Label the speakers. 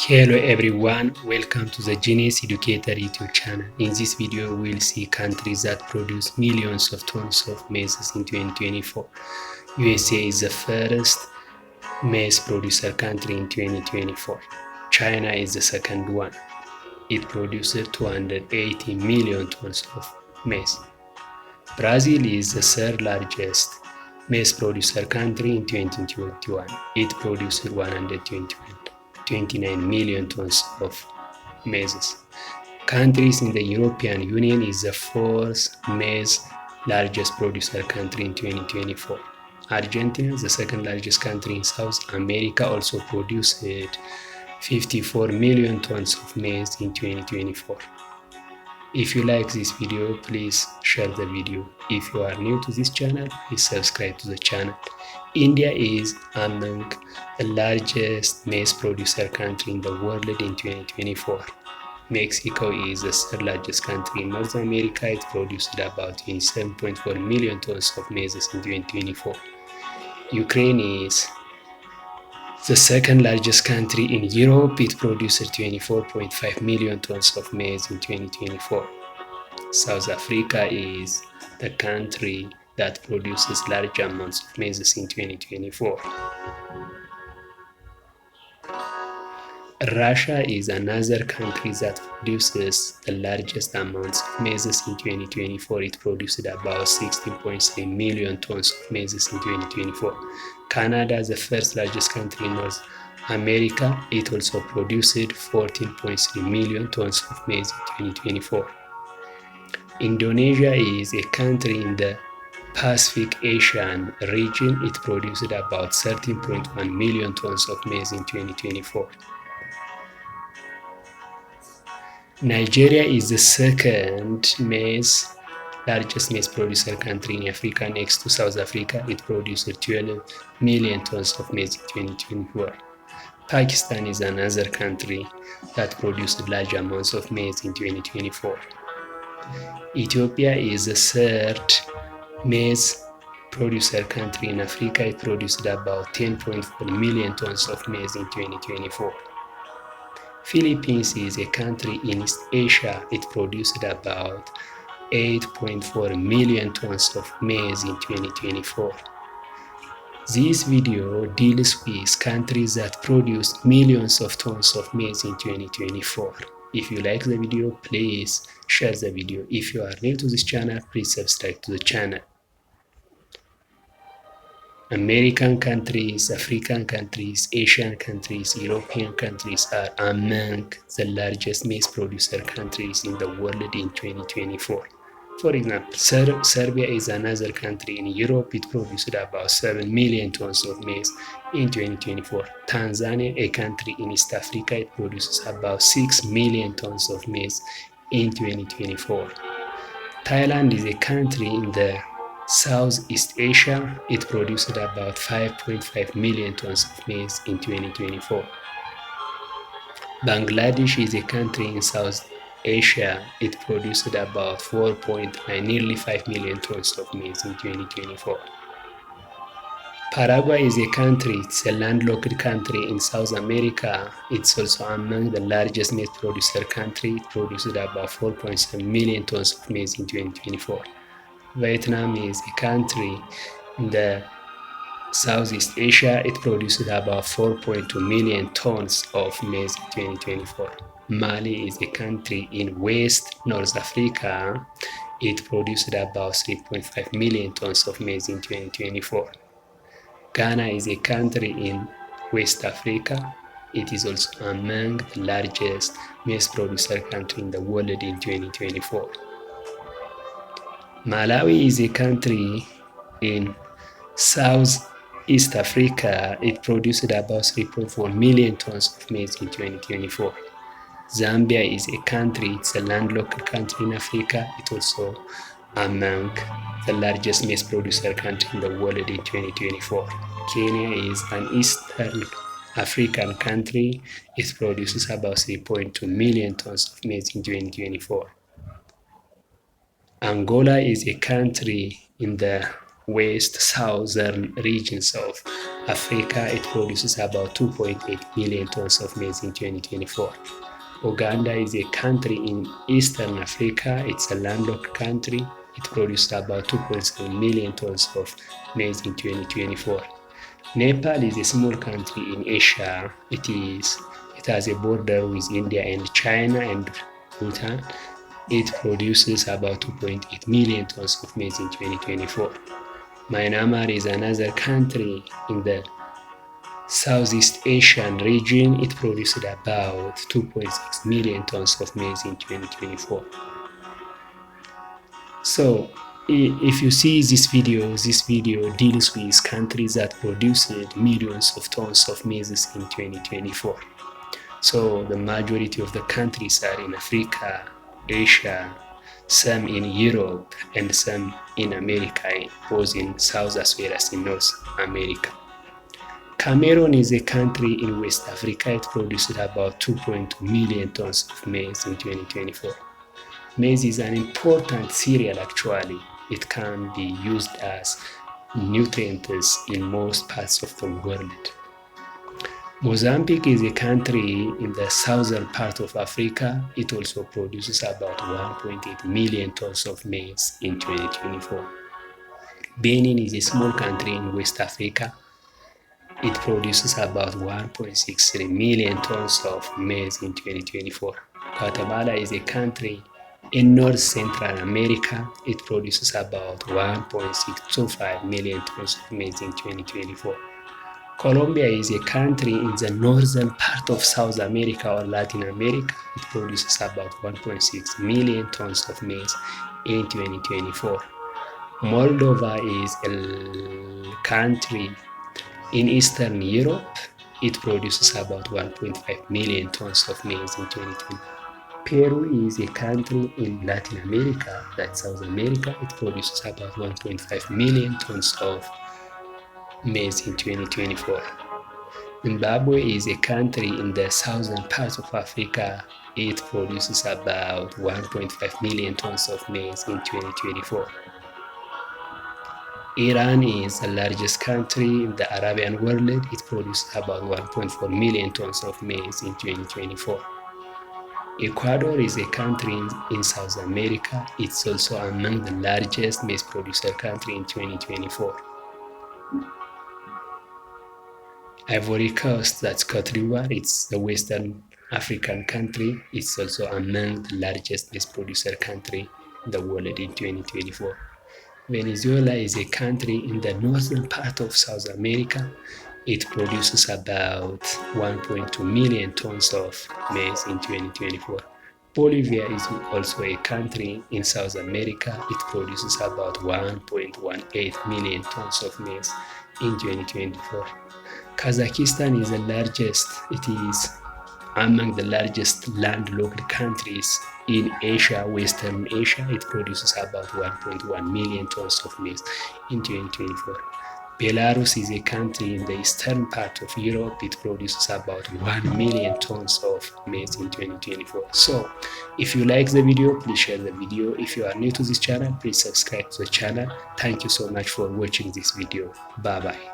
Speaker 1: Hello everyone, welcome to the Genius Educator YouTube channel. In this video, we'll see countries that produce millions of tons of maize in 2024. USA is the first maize producer country in 2024. China is the second one. It produces 280 million tons of maize. Brazil is the third largest maize producer country in 2021. It produces 129 million tons of maize. Countries in the European Union is the fourth maize largest producer country in 2024. Argentina, the second largest country in South America, also produced 54 million tons of maize in 2024. If you like this video, please share the video. If you are new to this channel, please subscribe to the channel. India is among the largest maize producer country in the world in 2024. Mexico is the third largest country in North America. It produced about 27.4 million tons of maize in 2024. Ukraine is the second largest country in Europe. It produced 24.5 million tons of maize in 2024. South Africa is the country that produces large amounts of maize in 2024. Russia is another country that produces the largest amounts of maize in 2024. It produced about 16.3 million tons of maize in 2024. Canada, the first largest country in North America, it also produced 14.3 million tons of maize in 2024. Indonesia is a country in the Pacific Asian region. It produced about 13.1 million tons of maize in 2024. Nigeria is the second largest maize producer country in Africa, next to South Africa. It produced 12 million tons of maize in 2024. Pakistan is another country that produced large amounts of maize in 2024. Ethiopia is the third maize producer country in Africa. It produced about 10.4 million tons of maize in 2024. Philippines is a country in East Asia. It produced about 8.4 million tons of maize in 2024. This video deals with countries that produce millions of tons of maize in 2024. If you like the video, please share the video. If you are new to this channel, please subscribe to the channel. American countries, African countries, Asian countries, European countries are among the largest maize producer countries in the world in 2024. For example, Serbia is another country in Europe. It produced about 7 million tons of maize in 2024. Tanzania, a country in East Africa, it produces about 6 million tons of maize in 2024. Thailand is a country in the Southeast Asia. It produced about 5.5 million tons of maize in 2024. Bangladesh is a country in South Asia. It produced about 4.9, nearly 5 million tons of maize in 2024. Paraguay is a country, it's a landlocked country in South America. It's also among the largest maize producer country. It produced about 4.7 million tons of maize in 2024. Vietnam is a country in the Southeast Asia. It produced about 4.2 million tons of maize in 2024. Mali is a country in West North Africa. It produced about 3.5 million tons of maize in 2024. Ghana is a country in West Africa. It is also among the largest maize producer country in the world in 2024. Malawi is a country in Southeast Africa. It produced about 3.4 million tons of maize in 2024. Zambia is a country, it's a landlocked country in Africa. It's also among the largest maize producer country in the world in 2024. Kenya is an Eastern African country. It produces about 3.2 million tons of maize in 2024. Angola is a country in the west southern regions of Africa, it produces about 2.8 million tons of maize in 2024. Uganda is a country in Eastern Africa. It's a landlocked country. It produced about 2.7 million tons of maize in 2024. Nepal is a small country in Asia. It has a border with India and China and Bhutan. It produces about 2.8 million tons of maize in 2024. Myanmar is another country in the Southeast Asian region. It produced about 2.6 million tons of maize in 2024. So if you see this video deals with countries that produced millions of tons of maize in 2024. So the majority of the countries are in Africa, Asia, some in Europe, and some in America, both in South as well as in North America. Cameroon is a country in West Africa. It produced about 2.2 million tons of maize in 2024. Maize is an important cereal actually. It can be used as nutrients in most parts of the world. Mozambique is a country in the southern part of Africa. It also produces about 1.8 million tons of maize in 2024. Benin is a small country in West Africa. It produces about 1.63 million tons of maize in 2024. Guatemala is a country in North Central America. It produces about 1.625 million tons of maize in 2024. Colombia is a country in the northern part of South America or Latin America. It produces about 1.6 million tons of maize in 2024. Moldova is a country in Eastern Europe. It produces about 1.5 million tons of maize in 2020. Peru is a country in Latin America, that's South America. It produces about 1.5 million tons of maize in 2024. Zimbabwe is a country in the southern part of Africa. It produces about 1.5 million tons of maize in 2024. Iran is the largest country in the Arabian world. It produces about 1.4 million tons of maize in 2024. Ecuador is a country in South America. It's also among the largest maize producer country in 2024. Ivory Coast, that's Cote d'Ivoire, it's the Western African country. It's also among the largest maize producer country in the world in 2024. Venezuela is a country in the northern part of South America. It produces about 1.2 million tons of maize in 2024. Bolivia is also a country in South America. It produces about 1.18 million tons of maize in 2024. Kazakhstan is the largest. It is among the largest landlocked countries in Asia, Western Asia. It produces about 1.1 million tons of maize in 2024. Belarus is a country in the eastern part of Europe. It produces about 1 million tons of maize in 2024. So, if you like the video, please share the video. If you are new to this channel, please subscribe to the channel. Thank you so much for watching this video. Bye bye.